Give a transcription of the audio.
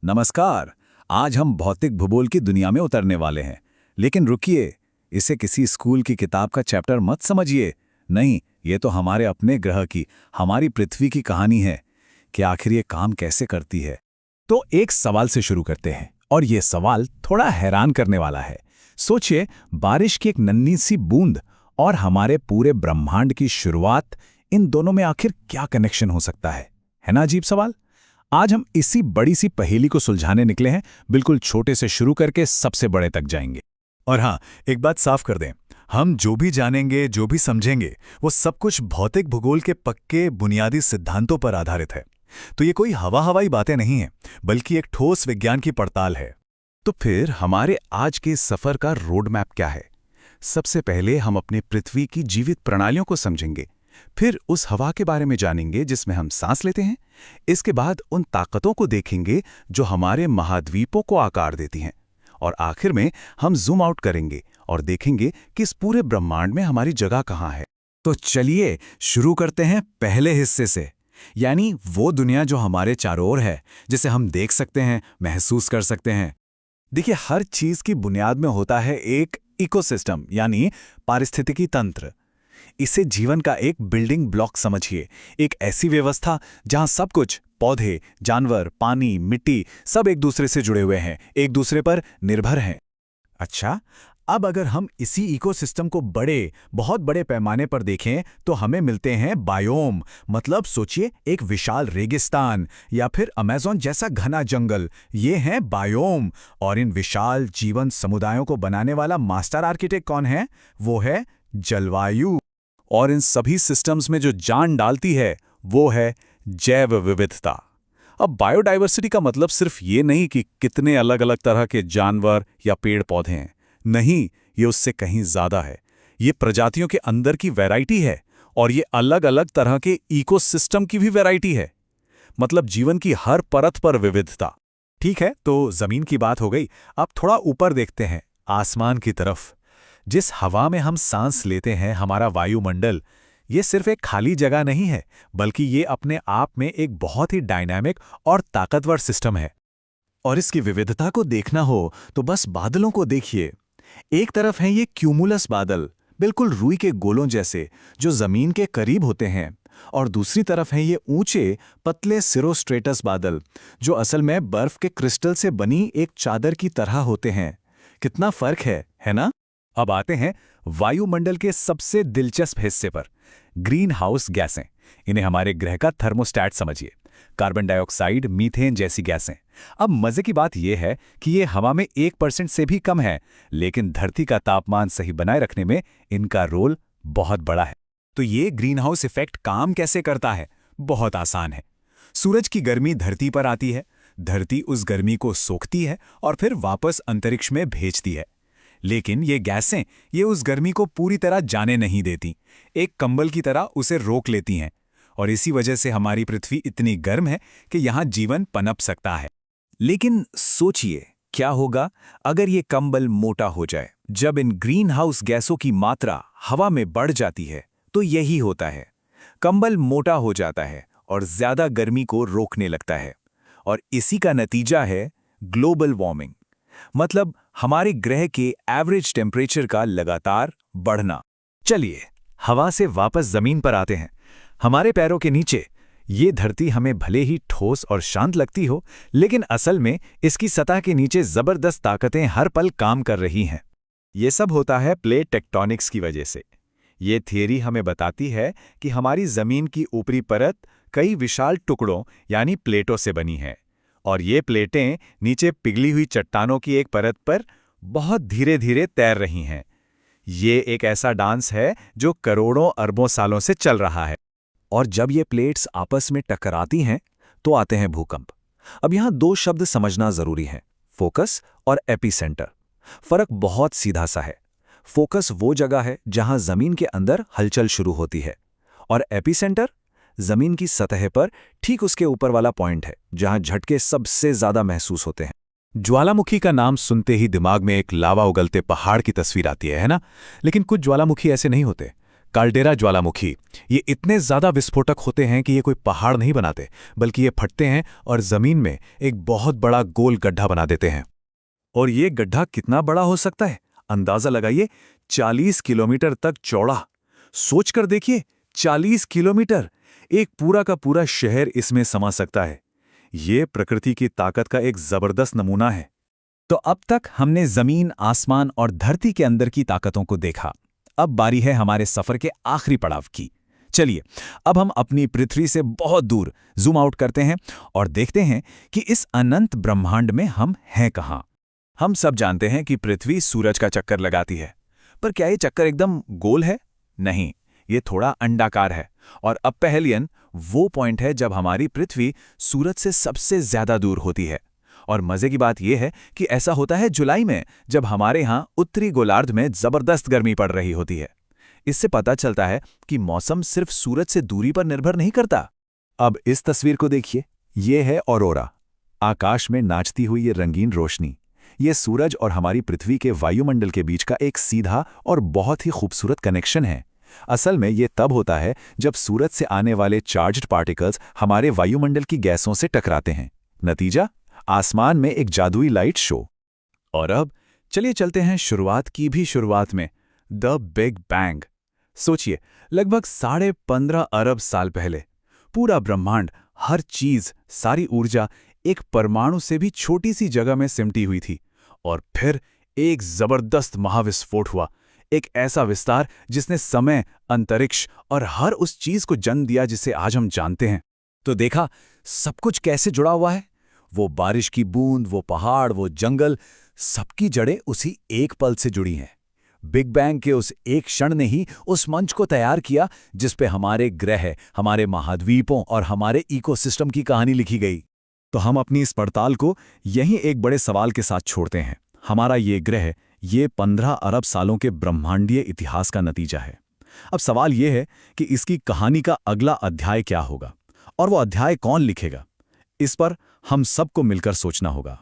नमस्कार। आज हम भौतिक भूगोल की दुनिया में उतरने वाले हैं। लेकिन रुकिए, इसे किसी स्कूल की किताब का चैप्टर मत समझिए। नहीं, ये तो हमारे अपने ग्रह की, हमारी पृथ्वी की कहानी है कि आखिर ये काम कैसे करती है। तो एक सवाल से शुरू करते हैं, और ये सवाल थोड़ा हैरान करने वाला है। सोचिए, बारिश की एक नन्ही सी बूंद और हमारे पूरे ब्रह्मांड की शुरुआत, इन दोनों में आखिर क्या कनेक्शन हो सकता है ना अजीब सवाल। आज हम इसी बड़ी सी पहेली को सुलझाने निकले हैं, बिल्कुल छोटे से शुरू करके सबसे बड़े तक जाएंगे। और हाँ, एक बात साफ कर दें, हम जो भी जानेंगे, जो भी समझेंगे, वो सब कुछ भौतिक भूगोल के पक्के बुनियादी सिद्धांतों पर आधारित है। तो ये कोई हवाई बातें नहीं हैं, बल्कि एक ठोस विज्ञान की पड़ताल है। तो फिर हमारे आज के सफर का रोड मैप क्या है? सबसे पहले हम अपने पृथ्वी की जीवित प्रणालियों को समझेंगे, फिर उस हवा के बारे में जानेंगे जिसमें हम सांस लेते हैं। इसके बाद उन ताकतों को देखेंगे जो हमारे महाद्वीपों को आकार देती हैं, और आखिर में हम जूम आउट करेंगे और देखेंगे कि इस पूरे ब्रह्मांड में हमारी जगह कहाँ है। तो चलिए शुरू करते हैं पहले हिस्से से, यानी वो दुनिया जो हमारे चारों ओर है, जिसे हम देख सकते हैं, महसूस कर सकते हैं। देखिए, हर चीज की बुनियाद में होता है एक इकोसिस्टम, यानी पारिस्थितिकी तंत्र। इसे जीवन का एक बिल्डिंग ब्लॉक समझिए, एक ऐसी व्यवस्था जहां सब कुछ, पौधे, जानवर, पानी, मिट्टी, सब एक दूसरे से जुड़े हुए हैं, एक दूसरे पर निर्भर हैं। अच्छा, अब अगर हम इसी इकोसिस्टम को बहुत बड़े पैमाने पर देखें तो हमें मिलते हैं बायोम। मतलब सोचिए, एक विशाल रेगिस्तान या फिर अमेज़न जैसा घना जंगल, ये हैं बायोम। और इन विशाल जीवन समुदायों को बनाने वाला मास्टर आर्किटेक्ट कौन है? वो है जलवायु। और इन सभी सिस्टम्स में जो जान डालती है वो है जैव विविधता। अब बायोडाइवर्सिटी का मतलब सिर्फ ये नहीं कि कितने अलग अलग तरह के जानवर या पेड़ पौधे हैं। नहीं, ये उससे कहीं ज्यादा है। ये प्रजातियों के अंदर की वैरायटी है, और ये अलग अलग तरह के इकोसिस्टम की भी वैरायटी है। मतलब जीवन की हर परत पर विविधता। ठीक है, तो जमीन की बात हो गई। अब थोड़ा ऊपर देखते हैं, आसमान की तरफ। जिस हवा में हम सांस लेते हैं, हमारा वायुमंडल, ये सिर्फ एक खाली जगह नहीं है, बल्कि ये अपने आप में एक बहुत ही डायनामिक और ताकतवर सिस्टम है। और इसकी विविधता को देखना हो तो बस बादलों को देखिए। एक तरफ हैं ये क्यूमुलस बादल, बिल्कुल रुई के गोलों जैसे, जो जमीन के करीब होते हैं, और दूसरी तरफ हैं ये ऊंचे पतले सिरोस्ट्रेटस बादल, जो असल में बर्फ के क्रिस्टल से बनी एक चादर की तरह होते हैं। कितना फर्क है ना? अब आते हैं वायुमंडल के सबसे दिलचस्प हिस्से पर, ग्रीन हाउस गैसें। इन्हें हमारे ग्रह का थर्मोस्टैट समझिए। कार्बन डाइऑक्साइड, मीथेन जैसी गैसें। अब मजे की बात यह है कि ये हवा में 1% से भी कम है, लेकिन धरती का तापमान सही बनाए रखने में इनका रोल बहुत बड़ा है। तो ये ग्रीन हाउस इफेक्ट काम कैसे करता है? बहुत आसान है। सूरज की गर्मी धरती पर आती है, धरती उस गर्मी को सोखती है और फिर वापस अंतरिक्ष में भेजती है। लेकिन ये गैसें ये उस गर्मी को पूरी तरह जाने नहीं देती, एक कंबल की तरह उसे रोक लेती हैं, और इसी वजह से हमारी पृथ्वी इतनी गर्म है कि यहाँ जीवन पनप सकता है। लेकिन सोचिए, क्या होगा अगर ये कंबल मोटा हो जाए? जब इन ग्रीन हाउस गैसों की मात्रा हवा में बढ़ जाती है तो यही होता है, कंबल मोटा हो जाता है और ज्यादा गर्मी को रोकने लगता है। और इसी का नतीजा है ग्लोबल वार्मिंग, मतलब हमारे ग्रह के एवरेज टेम्परेचर का लगातार बढ़ना। चलिए हवा से वापस जमीन पर आते हैं। हमारे पैरों के नीचे ये धरती हमें भले ही ठोस और शांत लगती हो, लेकिन असल में इसकी सतह के नीचे जबरदस्त ताकतें हर पल काम कर रही हैं। ये सब होता है प्लेट टेक्टोनिक्स की वजह से। ये थियरी हमें बताती है कि हमारी जमीन की ऊपरी परत कई विशाल टुकड़ों यानी प्लेटों से बनी है, और ये प्लेटें नीचे पिघली हुई चट्टानों की एक परत पर बहुत धीरे धीरे तैर रही हैं। ये एक ऐसा डांस है जो करोड़ों अरबों सालों से चल रहा है। और जब ये प्लेट्स आपस में टकराती हैं तो आते हैं भूकंप। अब यहाँ दो शब्द समझना जरूरी है, फोकस और एपिसेंटर। फर्क बहुत सीधा सा है। फोकस वो जगह है जहां जमीन के अंदर हलचल शुरू होती है, और एपिसेंटर जमीन की सतह पर ठीक उसके ऊपर वाला पॉइंट है जहां झटके सबसे ज्यादा महसूस होते हैं। ज्वालामुखी का नाम सुनते ही दिमाग में एक लावा उगलते पहाड़ की तस्वीर आती है ना? लेकिन कुछ ज्वालामुखी ऐसे नहीं होते। काल्डेरा ज्वालामुखी। ये इतने ज्यादा विस्फोटक होते हैं कि ये कोई पहाड़ नहीं बनाते, बल्कि ये फटते हैं और जमीन में एक बहुत बड़ा गोल गड्ढा बना देते हैं। और ये गड्ढा कितना बड़ा हो सकता है? अंदाजा लगाइए, 40 किलोमीटर तक चौड़ा। सोचकर देखिए, 40 किलोमीटर! एक पूरा का पूरा शहर इसमें समा सकता है। ये प्रकृति की ताकत का एक जबरदस्त नमूना है। तो अब तक हमने जमीन, आसमान और धरती के अंदर की ताकतों को देखा। अब बारी है हमारे सफर के आखिरी पड़ाव की। चलिए, अब हम अपनी पृथ्वी से बहुत दूर जूम आउट करते हैं और देखते हैं कि इस अनंत ब्रह्मांड में हम हैं कहाँ। हम सब जानते हैं कि पृथ्वी सूरज का चक्कर लगाती है, पर क्या ये चक्कर एकदम गोल है? नहीं, ये थोड़ा अंडाकार है। और अब पहेलियन वो पॉइंट है जब हमारी पृथ्वी सूरज से सबसे ज्यादा दूर होती है। और मजे की बात यह है कि ऐसा होता है जुलाई में, जब हमारे यहाँ उत्तरी गोलार्ध में जबरदस्त गर्मी पड़ रही होती है। इससे पता चलता है कि मौसम सिर्फ सूरज से दूरी पर निर्भर नहीं करता। अब इस तस्वीर को देखिए, ये है ऑरोरा, आकाश में नाचती हुई ये रंगीन रोशनी। ये सूरज और हमारी पृथ्वी के वायुमंडल के बीच का एक सीधा और बहुत ही खूबसूरत कनेक्शन है। असल में ये तब होता है जब सूरज से आने वाले चार्ज्ड पार्टिकल्स हमारे वायुमंडल की गैसों से टकराते हैं। नतीजा, आसमान में एक जादुई लाइट शो। और अब चलिए चलते हैं शुरुआत की भी शुरुआत में, द बिग बैंग। सोचिए, लगभग 15.5 अरब साल पहले पूरा ब्रह्मांड, हर चीज, सारी ऊर्जा एक परमाणु से भी छोटी सी जगह में सिमटी हुई थी। और फिर एक जबरदस्त महाविस्फोट हुआ, एक ऐसा विस्तार जिसने समय, अंतरिक्ष और हर उस चीज को जन्म दिया जिसे आज हम जानते हैं। तो देखा सब कुछ कैसे जुड़ा हुआ है। वो बारिश की बूंद, वो पहाड़, वो जंगल, सबकी जड़ें उसी एक पल से जुड़ी हैं। बिग बैंग के उस एक क्षण ने ही उस मंच को तैयार किया जिस पे हमारे ग्रह, हमारे महाद्वीपों और हमारे इकोसिस्टम की कहानी लिखी गई। तो हम अपनी इस पड़ताल को यहीं एक बड़े सवाल के साथ छोड़ते हैं। हमारा ये ग्रह, ये 15 अरब सालों के ब्रह्मांडीय इतिहास का नतीजा है। अब सवाल ये है कि इसकी कहानी का अगला अध्याय क्या होगा और वो अध्याय कौन लिखेगा? इस पर हम सबको मिलकर सोचना होगा।